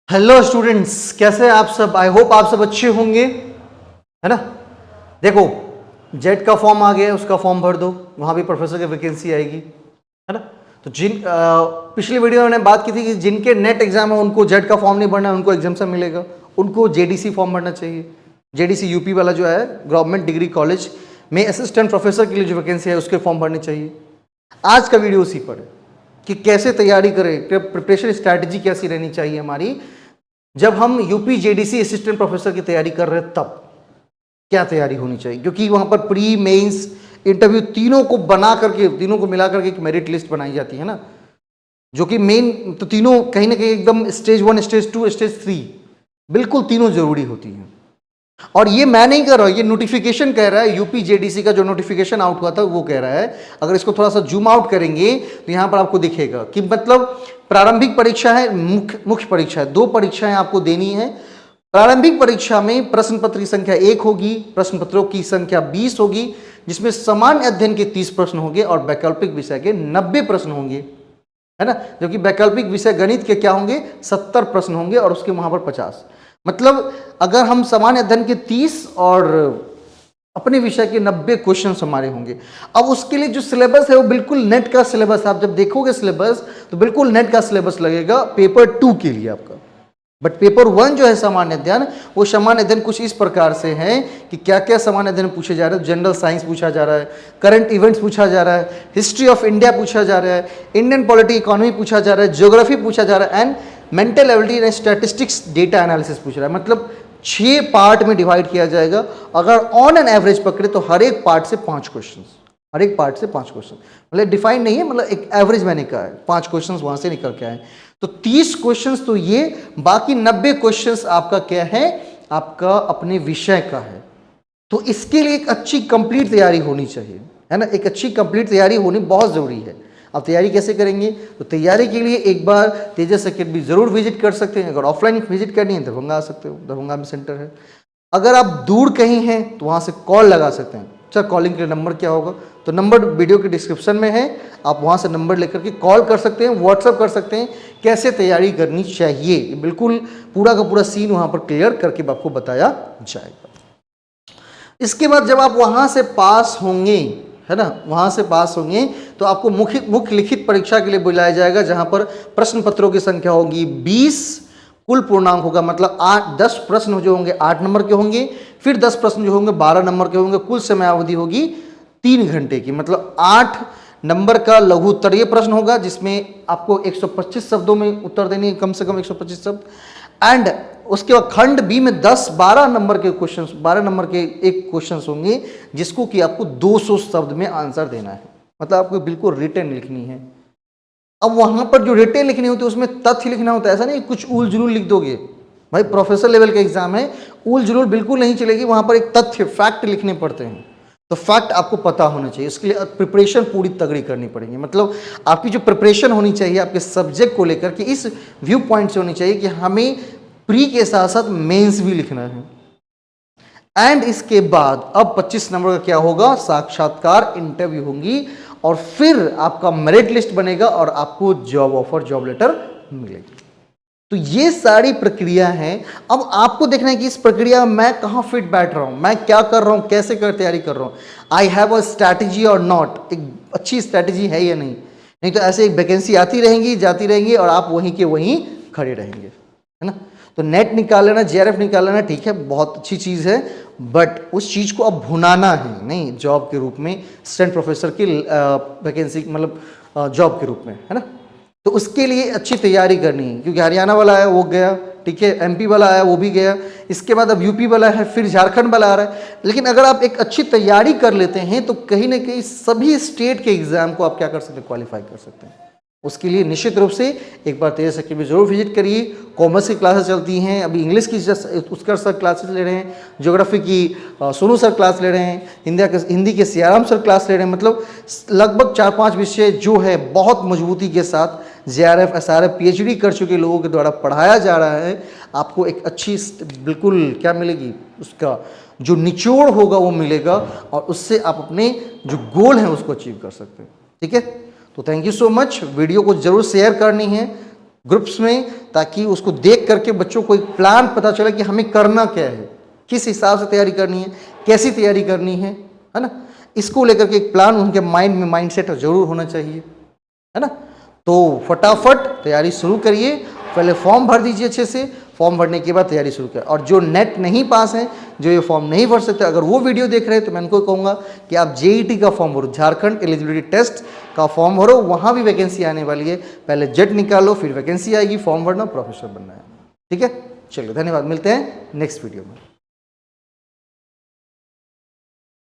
Hello students, कैसे हैं आप सब। आई होप आप सब अच्छे होंगे, है ना। देखो, जेट का फॉर्म आ गया, उसका फॉर्म भर दो, वहां भी प्रोफेसर की वैकेंसी आएगी, है ना। तो पिछली वीडियो में बात की थी कि जिनके नेट एग्जाम है उनको जेट का फॉर्म नहीं भरना है, उनको एग्जाम्शन मिलेगा, उनको जेडीसी फॉर्म भरना चाहिए। जेडीसी यूपी वाला जो है गवर्नमेंट डिग्री कॉलेज में असिस्टेंट प्रोफेसर के लिए जो वैकेंसी है उसके फॉर्म भरने चाहिए। आज का वीडियो उसी पर है कि कैसे तैयारी करें, प्रिपरेशन स्ट्रैटेजी कैसी रहनी चाहिए हमारी जब हम यूपी जेडीसी असिस्टेंट प्रोफेसर की तैयारी कर रहे हैं, तब क्या तैयारी होनी चाहिए। क्योंकि वहां पर प्री मेंस इंटरव्यू तीनों को बना करके, तीनों को मिला करके एक मेरिट लिस्ट बनाई जाती है ना, जो कि मेन तो तीनों कहीं ना कहीं एकदम स्टेज 1, स्टेज 2, स्टेज 3 बिल्कुल तीनों जरूरी होती हैं। और ये मैं नहीं कर रहा हूं, ये नोटिफिकेशन कह रहा है, यूपी जेडीसी का जो नोटिफिकेशन आउट हुआ था वो कह रहा है। अगर इसको थोड़ा सा जूम आउट करेंगे तो यहां पर आपको दिखेगा कि मतलब प्रारंभिक परीक्षा है, मुख्य परीक्षा है, 2 परीक्षाएं आपको देनी है। प्रारंभिक परीक्षा में प्रश्न पत्र की संख्या 1 होगी, प्रश्न पत्रों की संख्या 20 होगी, जिसमें सामान्य अध्ययन के 30 प्रश्न होंगे और वैकल्पिक विषय के 90 प्रश्न होंगे, है ना। जबकि वैकल्पिक विषय गणित के क्या होंगे, 70 प्रश्न होंगे और उसके वहां पर 50। मतलब अगर हम सामान्य अध्ययन के 30 और अपने विषय के 90 क्वेश्चन हमारे होंगे। अब उसके लिए जो सिलेबस है वो बिल्कुल नेट का सिलेबस, आप जब देखोगे सिलेबस तो बिल्कुल नेट का सिलेबस लगेगा पेपर 2 के लिए आपका। बट पेपर 1 जो है सामान्य अध्ययन, वो सामान्य अध्ययन कुछ इस प्रकार से है कि क्या क्या सामान्य अध्ययन पूछे जा रहे हैं। जनरल साइंस पूछा जा रहा है, करंट इवेंट्स पूछा जा रहा है, हिस्ट्री ऑफ इंडिया पूछा जा रहा है, इंडियन पॉलिटी इकोनॉमी पूछा जा रहा है, ज्योग्राफी पूछा जा रहा है, and mental ability and statistics data analysis पूछ रहा है। मतलब 6 पार्ट में डिवाइड किया जाएगा। अगर ऑन एन एवरेज पकड़े तो हर एक पार्ट से 5 क्वेश्चन, हर एक पार्ट से 5 क्वेश्चन, मतलब डिफाइंड नहीं है, मतलब एक एवरेज मैंने कहा है 5 क्वेश्चन वहां से निकल के आए। तो 30 क्वेश्चंस तो ये, बाकी 90 क्वेश्चंस आपका क्या है, आपका अपने विषय का है। तो इसके लिए एक अच्छी कंप्लीट तैयारी होनी चाहिए, है ना। एक अच्छी कंप्लीट तैयारी होनी बहुत जरूरी है। अब तैयारी कैसे करेंगे, तो तैयारी के लिए एक बार तेजस अकेडमी जरूर विजिट कर सकते हैं। अगर ऑफलाइन विजिट करनी है दरभंगा आ सकते हो, दरभंगा में सेंटर है। अगर आप दूर कहीं हैं तो वहां से कॉल लगा सकते हैं। अच्छा, कॉलिंग के लिए नंबर क्या होगा, तो नंबर वीडियो के डिस्क्रिप्शन में है, आप वहां से नंबर लेकर के कॉल कर सकते हैं, व्हाट्सअप कर सकते हैं कैसे तैयारी करनी चाहिए। बिल्कुल पूरा का पूरा सीन वहां पर क्लियर करके आपको बताया जाएगा। इसके बाद जब आप वहां से पास होंगे, है ना, वहां से पास होंगे तो आपको मुख्य लिखित परीक्षा के लिए बुलाया जाएगा, जहां पर प्रश्न पत्रों की संख्या होगी 20, कुल पूर्णांक होगा, मतलब 10 प्रश्न जो होंगे 8 नंबर के होंगे, फिर 10 प्रश्न जो होंगे 12 नंबर के होंगे। कुल समय अवधि होगी 3 घंटे की, मतलब 8 नंबर का लघु उत्तरीय प्रश्न होगा, जिसमें आपको 125 शब्दों में उत्तर देने, कम से कम 125 शब्द। एंड उसके बाद खंड बी में 10-12 नंबर के क्वेश्चन, 12 नंबर के एक क्वेश्चन होंगे, जिसको कि आपको 200 शब्द में आंसर देना है। मतलब आपको बिल्कुल रिटर्न लिखनी है। अब वहां पर जो रिटेन लिखनी होती है उसमें तथ्य लिखना होता है, ऐसा नहीं कुछ उल जुलूल लिख दोगे। भाई प्रोफेसर लेवल का एग्जाम है, उल जुलूल बिल्कुल नहीं चलेगी, वहां पर एक तथ्य, फैक्ट लिखने पड़ते हैं। तो फैक्ट आपको पता होना चाहिए, इसके लिए प्रिपरेशन पूरी तगड़ी करनी पड़ेगी। मतलब आपकी जो प्रिपरेशन होनी चाहिए आपके सब्जेक्ट को लेकर के इस व्यू पॉइंट से होनी चाहिए कि हमें प्री के साथ साथ मेंस भी लिखना है। एंड इसके बाद अब 25 नंबर का क्या होगा, साक्षात्कार इंटरव्यू होंगी, और फिर आपका मेरिट लिस्ट बनेगा और आपको जॉब ऑफर, जॉब लेटर मिलेगी। तो ये सारी प्रक्रिया है। अब आपको देखना है कि इस प्रक्रिया में मैं कहां फिट बैठ रहा हूं, मैं क्या कर रहा हूं, कैसे कर तैयारी कर रहा हूं, आई हैव अ स्ट्रैटेजी और नॉट, एक अच्छी स्ट्रैटेजी है या नहीं। नहीं तो ऐसे एक वैकेंसी आती रहेंगी, जाती रहेंगी और आप वहीं के वहीं खड़े रहेंगे, है ना। तो नेट निकाल लेना, जेआरएफ निकाल लेना, ठीक है, बहुत अच्छी चीज़ है, बट उस चीज़ को अब भुनाना है नहीं जॉब के रूप में, असिस्टेंट प्रोफेसर की वैकेंसी, मतलब जॉब के रूप में, है ना। तो उसके लिए अच्छी तैयारी करनी है, क्योंकि हरियाणा वाला है वो गया, ठीक है, एमपी वाला आया वो भी गया, इसके बाद अब यूपी वाला है, फिर झारखंड वाला आ रहा है। लेकिन अगर आप एक अच्छी तैयारी कर लेते हैं तो कहीं ना कहीं सभी स्टेट के एग्जाम को आप क्या कर सकते हैं, क्वालिफाई कर सकते हैं। उसके लिए निश्चित रूप से एक बार तेजस अकेडमी जरूर विजिट करिए। कॉमर्स की क्लासेस चलती हैं, अभी इंग्लिश की उत्कर्ष सर क्लासेस ले रहे हैं, ज्योग्राफी की सोनू सर क्लास ले रहे हैं, हिंदी के सियाराम सर क्लास ले रहे हैं। मतलब लगभग 4-5 विषय जो है बहुत मजबूती के साथ जेआरएफ, एसआरएफ, पीएचडी कर चुके लोगों के द्वारा पढ़ाया जा रहा है। आपको एक अच्छी बिल्कुल क्या मिलेगी, उसका जो निचोड़ होगा वो मिलेगा, और उससे आप अपने जो गोल हैं उसको अचीव कर सकते हैं। ठीक है, तो thank you so much. Video को जरूर शेयर करनी है, ग्रुप्स में, ताकि उसको देख करके बच्चों को एक प्लान पता चले कि हमें करना क्या है, किस हिसाब से तैयारी करनी है, कैसी तैयारी करनी है ना। इसको लेकर के एक प्लान उनके माइंड में, माइंड सेट जरूर होना चाहिए, है ना। तो फटाफट तैयारी शुरू करिए, पहले फॉर्म भर दीजिए अच्छे से, फॉर्म भरने के बाद तैयारी शुरू करें। और जो नेट नहीं पास हैं, जो ये फॉर्म नहीं भर सकते, अगर वो वीडियो देख रहे हैं तो मैं उनको कहूँगा कि आप जेईटी का फॉर्म भरो, झारखंड एलिजिबिलिटी टेस्ट का फॉर्म भरो, वहाँ भी वैकेंसी आने वाली है। पहले जेट निकालो, फिर वैकेंसी आएगी, फॉर्म भरना, प्रोफेसर बनना है। ठीक है, चलिए धन्यवाद, मिलते हैं नेक्स्ट वीडियो में।